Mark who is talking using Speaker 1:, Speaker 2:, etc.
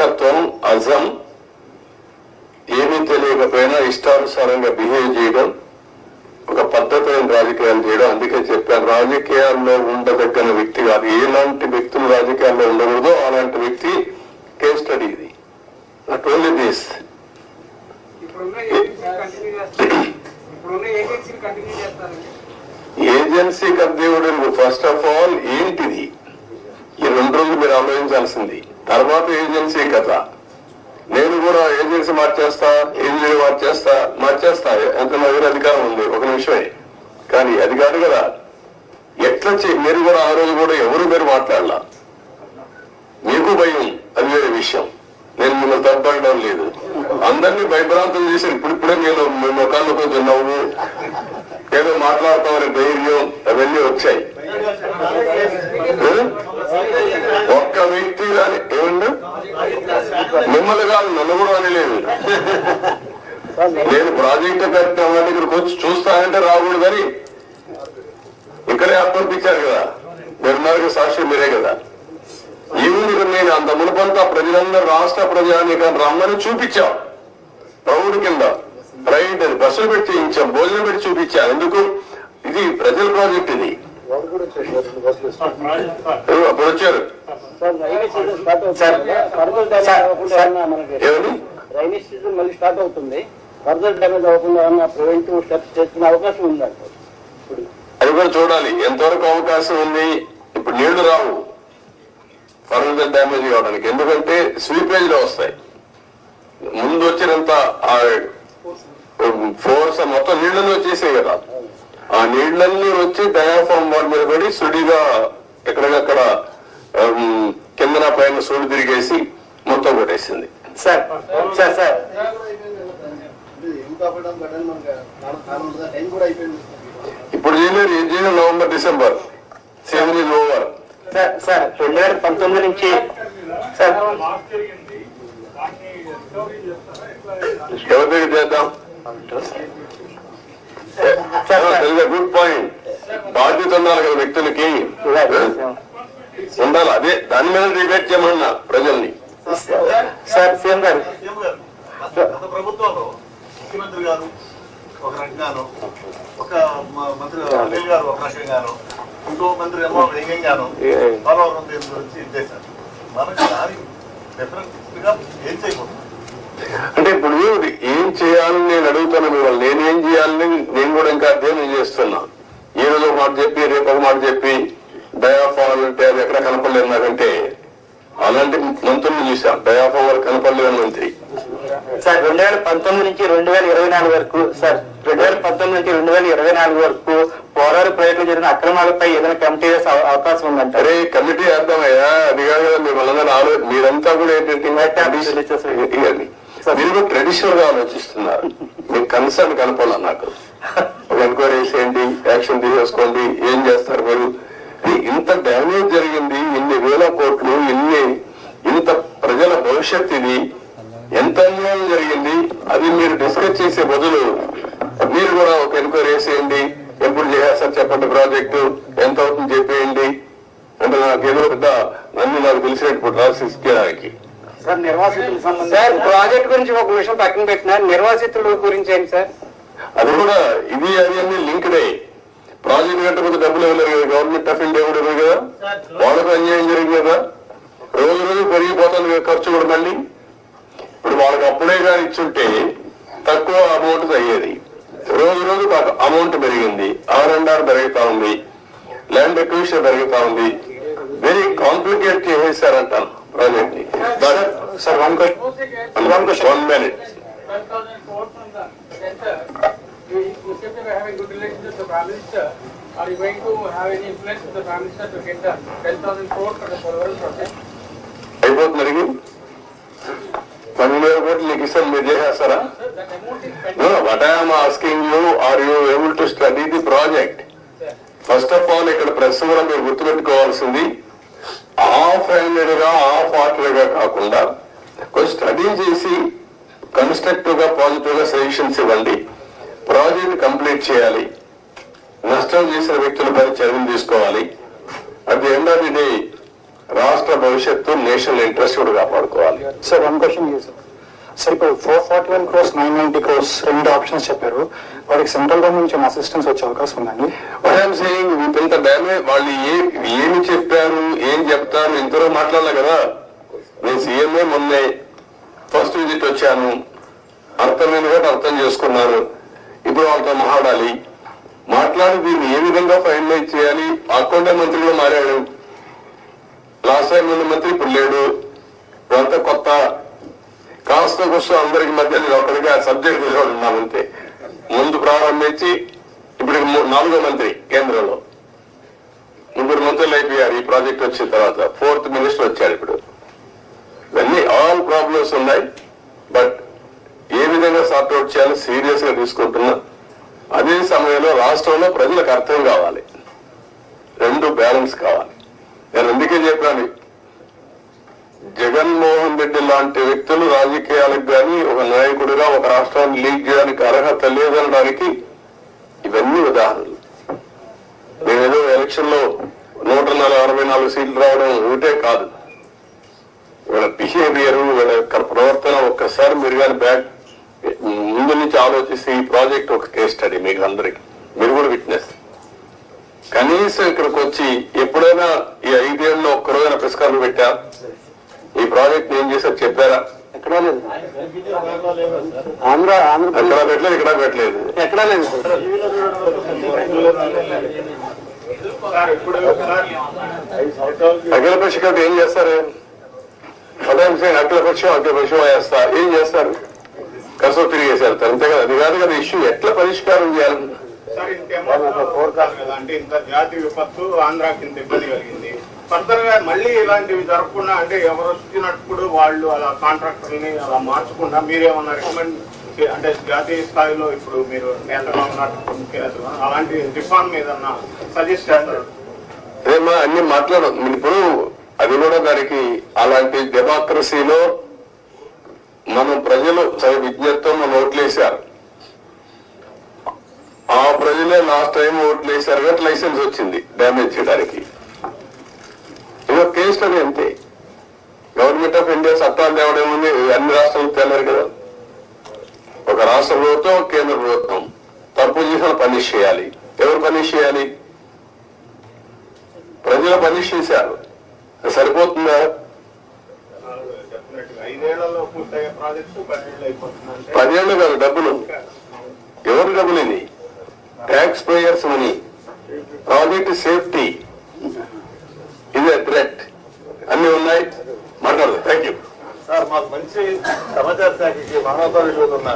Speaker 1: మూర్ఖత్వం, అజం, ఏమీ తెలియకపోయినా ఇష్టానుసారంగా బిహేవ్ చేయడం, ఒక పద్ధతైన రాజకీయాలు చేయడం. అందుకే చెప్పాను, రాజకీయాల్లో ఉండదగ్గన వ్యక్తి కాదు. ఎలాంటి వ్యక్తులు రాజకీయాల్లో ఉండకూడదో అలాంటి వ్యక్తి కేస్ స్టడీ ఇది. Not only this. ఏజెన్సీ కర్దేవుడు ఫస్ట్ ఆఫ్ ఆల్ ఏంటిది? ఈ 2 రోజులు మీరు ఆలోచించాల్సింది. తర్వాత ఏజెన్సీ కథ. నేను కూడా ఏజెన్సీ మార్చేస్తా ఎంత నా దగ్గర అధికారం ఉంది, ఒక నిమిషమే. కానీ అది కాదు కదా. ఎట్లా మీరు కూడా ఆ రోజు కూడా ఎవరు మీరు మాట్లాడలా, మీకు భయం, అది వేరే విషయం. నేను మిమ్మల్ని తప్పడం లేదు. అందరినీ భయభ్రాంతం చేసి ఇప్పుడిప్పుడే నేను మీ ముఖాల్లో కొంచెం నవ్వు, ఏదో మాట్లాడతామని ధైర్యం, అవన్నీ వచ్చాయి. ఒక్క వ్యక్తి కానీ ఏమన్నా మిమ్మల్ని కాదు, నన్ను కూడా అనలేదు. నేను ప్రాజెక్టు కట్టిన ఇక్కడికి వచ్చి చూస్తానంటే రాకూడదని ఇక్కడే అప్పంపించారు కదా. మీరున్నారు సాక్షి, మీరే కదా. ఈవినింగ్ నేను అంత మునుపంతా ప్రజలందరూ రాష్ట్ర ప్రజానీకాన్ని రమ్మని చూపించాం. ప్రౌఢ కింద ప్రైవేట్ అది బస్సులు పెట్టి చేయించాం, భోజనం పెట్టి చూపించాను. ఎందుకు? ఇది ప్రజల ప్రాజెక్ట్. ఇది అప్పుడు వచ్చారు.
Speaker 2: రైనీ సీజన్ మళ్ళీ స్టార్ట్ అవుతుంది. ఫర్దర్ డ్యామేజ్ అవ్వకుండా ప్రివెంటివ్ స్టెప్స్ చేసుకునే అవకాశం ఉందంట.
Speaker 1: అది కూడా చూడాలి ఎంతవరకు అవకాశం ఉంది. ఇప్పుడు నీళ్లు రావు ఫర్దర్ డ్యామేజ్ కావడానికి, ఎందుకంటే స్వీపేజ్ లో వస్తాయి. ముందు వచ్చినంత ఫోర్స్ మొత్తం నీళ్లలో వచ్చేసాయి కదా. ఆ నీళ్లన్నీ వచ్చి డయాఫామ్ వాల్ మీద పడి సుడిగా ఎక్కడికక్కడ కిందన పైన సుడి తిరిగేసి మొత్తం కొట్టేసింది.
Speaker 2: సార్ సార్ సార్
Speaker 1: ఇప్పుడు చేయలేరు. November December season is over.
Speaker 2: Sir 2019 నుంచి సార్
Speaker 1: ఎవరి దగ్గర చేద్దాం? Good point. బాధ్యత ఉండాలి కదా వ్యక్తులకి, ఉండాలి. అదే దాని మీద డిబేట్ చేయమన్నా ప్రజల్ని.
Speaker 2: సార్ సీఎం గారు,
Speaker 3: ప్రభుత్వంలో ముఖ్యమంత్రి గారు ఒక రకంగాను, ఒక మంత్రి అనిల్ గారు ఒక రకంగాను, ఇంకో మంత్రి ఏమో వేగంగాను పోలవరం దీని గురించి ఇచ్చేశారు. మనకు దానికి డిఫరెంట్ గా ఏం చేయకూడదు
Speaker 1: అంటే ఇప్పుడు ఏం చేయాలని నేను అడుగుతాను మిమ్మల్ని. నేనేం చేయాలని నేను కూడా ఇంకా అధ్యయనం చేస్తున్నా. ఈ రోజు ఒక మాట చెప్పి రేపు ఒక మాట చెప్పి డయాఫాల్ అంటే అది ఎక్కడ కనపడలేదు నాకంటే. అలాంటి మంత్రులు చూసాం, డయాఫామ్ వరకు కనపడలేదు మంత్రి.
Speaker 2: సార్ 2019 నుంచి 2024 వరకు సార్ 2019 నుంచి 2024 వరకు పోరాడు ప్రయత్నం జరిగిన అక్రమాలపై ఏదైనా కమిటీ వేసే అవకాశం ఉందంట.
Speaker 1: అరే కమిటీ వేద్దామయ్యా, అది కాదు కదా. మిమ్మల్ని మీరంతా కూడా ఏంటంటే మీరు కూడా ట్రెడిషనల్ గా ఆలోచిస్తున్నారు. మీకు కన్సర్న్ కనపడాల. నాకు ఒక ఎంక్వైరీ చేసేయండి, యాక్షన్ తీసేసుకోండి, ఏం చేస్తారు మీరు? ఇంత డ్యామేజ్ జరిగింది, ఇన్ని వేల కోట్లు, ఇంత ప్రజల భవిష్యత్, ఇది ఎంత అన్యాయం జరిగింది, అది మీరు డిస్కస్ చేసే బదులు మీరు కూడా ఒక ఎంక్వైరీ వేసేయండి. ఎప్పుడు చేసేస్తారు చెప్పండి, ప్రాజెక్టు ఎంత అవుతుంది చెప్పేయండి అంటే నాకేదో పెద్ద అన్ని నాకు తెలిసినట్టు రాసికి.
Speaker 2: సార్ నిర్వాసితులకు సంబంధించి సార్ ప్రాజెక్ట్ గురించి ఒక విషయం పక్కన పెట్టినారు, నిర్వాసితుల గురించి ఏంటి సార్?
Speaker 1: అది కూడా ఇది అది అన్ని లింక్డ్ అయ్యి ప్రాజెక్ట్ కట్టకపోతే డబ్బులు ఇవ్వలేరు కదా. గవర్నమెంట్ ఆఫ్ ఇండియా కూడా ఇవ్వదు కదా. వాళ్ళకు అన్యాయం జరిగింది కదా. రోజు రోజు పెరిగిపోతుంది ఖర్చు కూడా. మళ్ళీ ఇప్పుడు వాళ్ళకి అప్పుడే కానీ ఇచ్చుంటే తక్కువ అమౌంట్ అయ్యేది. రోజు రోజు అమౌంట్ పెరిగింది, ఆర్&ఆర్ పెరుగుతా ఉంది, ల్యాండ్ ఎక్విజిషన్ పెరుగుతా ఉంది. వెరీ కాంప్లికేట్ చేసేసారంటాను ప్రాజెక్ట్ ని. Sir one question 1 minute.
Speaker 4: You seem to be having good relations with the Prime Minister. Are you going to have any influence with the Prime Minister to get the 10,000 crores for the Polavaram project?
Speaker 1: అయిపోతుంది అడిగి 10,000 కోట్లు నీకు ఇస్తాను, మీరు చేసేస్తారా? What I'm asking you, are you able to study the project? First of all ఇక్కడ press కూడా మీరు గుర్తుపెట్టుకోవాల్సింది, హాఫ్ హ్యాండెడ్ గా హాఫ్ హార్టెడ్ గా కాకుండా కొంచెం స్టడీ చేసి కన్స్ట్రక్టివ్ గా పాజిటివ్ గా సజెషన్స్ ఇవ్వండి. ప్రాజెక్ట్ కంప్లీట్ చేయాలి, నష్టం చేసిన వ్యక్తులపై చర్యలు తీసుకోవాలి. At the end of the day రాష్ట్ర భవిష్యత్తు నేషనల్ ఇంట్రెస్ట్ కూడా కాపాడుకోవాలి.
Speaker 5: సార్ వన్ క్వశ్చన్ సార్, ఇప్పుడు 441 crores 990 crores రెండు ఆప్షన్స్ చెప్పారు, వాడికి సెంట్రల్ గవర్నమెంట్ నుంచి అసిస్టెన్స్ వచ్చే అవకాశం ఉందండి?
Speaker 1: ఇంత డ్యామేజ్ వాళ్ళు ఏమి చెప్పారు, ఏం చెప్తారు ఇంతవరకు మాట్లాడలే కదా. నేను సీఎంఏ మొన్నే ఫస్ట్ విజిట్ వచ్చాను, అర్థమైంది కూడా అర్థం చేసుకున్నాను. ఇప్పుడు వాళ్ళతో మాట్లాడి దీన్ని ఏ విధంగా ఫైనలైజ్ చేయాలి. అకౌంట్ మంత్రిలో మారాడు, లాస్ట్ టైం ఉన్న మంత్రి ఇప్పుడు లేడు, ఇదంతా కొత్త. కాస్త కూస్తో అందరికి మధ్య నేను ఒకటిగా సబ్జెక్ట్ కూడా ఉన్నామంతే. ముందు ప్రారంభించి ఇప్పుడు 4వ మంత్రి కేంద్రంలో, 3 మంత్రులు అయిపోయారు ఈ ప్రాజెక్ట్ వచ్చిన తర్వాత. 4th మినిస్టర్ వచ్చాడు ఇప్పుడు. ఇవన్నీ ఆల్ ప్రాబ్లమ్స్ ఉన్నాయి, బట్ ఏ విధంగా సార్ట్అవుట్ చేయాలో సీరియస్ గా తీసుకుంటున్నా. అదే సమయంలో రాష్ట్రంలో ప్రజలకు అర్థం కావాలి, రెండు బ్యాలెన్స్ కావాలి. నేను అందుకే చెప్పాను, జగన్మోహన్ రెడ్డి లాంటి వ్యక్తులు రాజకీయాలకు కానీ ఒక నాయకుడిగా ఒక రాష్ట్రాన్ని లీడ్ చేయడానికి అర్హత లేదనడానికి ఇవన్నీ ఉదాహరణలు. నేనేదో ఎలక్షన్ లో 164 సీట్లు రావడం ఒకటే కాదు, వీళ్ళ బిహేవియర్, వీళ్ళ యొక్క ప్రవర్తన ఒక్కసారి మీరు కానీ ముందు నుంచి ఆలోచిస్తే ఈ ప్రాజెక్ట్ ఒక కేస్ స్టడీ మీకు అందరికి, మీరు కూడా విట్నెస్. కనీసం ఇక్కడికి వచ్చి ఎప్పుడైనా ఈ 5 ఏళ్ళలో ఒక్కరోజైనా పురస్కారం పెట్టా, ఈ ప్రాజెక్ట్ ఏం చేశారు చెప్పారా?
Speaker 5: ఎక్కడా లేదు.
Speaker 1: అక్కడ పెట్టలేదు, ఇక్కడ పెట్టలేదు,
Speaker 5: ఎక్కడా లేదు.
Speaker 1: అఖిల పక్ష కాబట్టి ఏం చేస్తారు? అఖిల పక్షం వేస్తా ఏం చేస్తారు? కసో తిరిగేశారు అంతే కదా. అది కాదు కదా ఇష్యూ, ఎట్లా పరిష్కారం చేయాలి?
Speaker 6: సార్ ఇంకేమో కదా అంటే ఇంత జాతి విపత్తు ఆంధ్రాకి ఇంత ఇబ్బంది కలిగింది, ఫర్దర్ గా మళ్ళీ ఇలాంటివి జరగకుండా అంటే ఎవరు వచ్చినప్పుడు వాళ్ళు అలా కాంట్రాక్టర్ని అలా మార్చకుండా మీరేమన్నా రికమెండ్ అంటే జాతీయ స్థాయిలో ఇప్పుడు మీరు నేతగా ఉన్నట్టు ముఖ్యనేతలు అలాంటి రిఫార్మ్ ఏదన్నా సజెస్ట్ చేస్తారు?
Speaker 1: అదేమా అన్ని మాట్లాడదు ఇప్పుడు. అది కూడా దానికి అలాంటి డెమోక్రసీలో మనం ప్రజలు విజ్ఞతతో మనం ఓట్లేశారు, ఆ ప్రజలే లాస్ట్ టైం ఓట్లేశారు కాబట్టి లైసెన్స్ వచ్చింది డ్యామేజ్ చేయడానికి. ఇదో కేసు అది అంతే. గవర్నమెంట్ ఆఫ్ ఇండియా చట్టాలు తేవడేముంది, అన్ని రాష్ట్రాలు తేలేరు కదా. ఒక రాష్ట్ర ప్రభుత్వం, కేంద్ర ప్రభుత్వం తప్పు చేసిన పనిష్ చేయాలి. ఎవరు పనిష్ చేయాలి? ప్రజలు పనిష్ చేశారు, సరిపోతుందా?
Speaker 6: 5 ఏళ్లలో పూర్తయ్యే ప్రాజెక్టు 10 ఏళ్ళు అయిపోతుంది.
Speaker 1: 10 ఏళ్ళు కాదు, డబ్బులు ఎవరు డబ్బులు? ఇది tax payers money. Project safety ఇదే థ్రెట్, అన్ని ఉన్నాయి. మాట్లాడదు. Thank you
Speaker 3: sir. మాకు మంచి సమాచార శాఖకి మానవతా విలువలు ఉన్న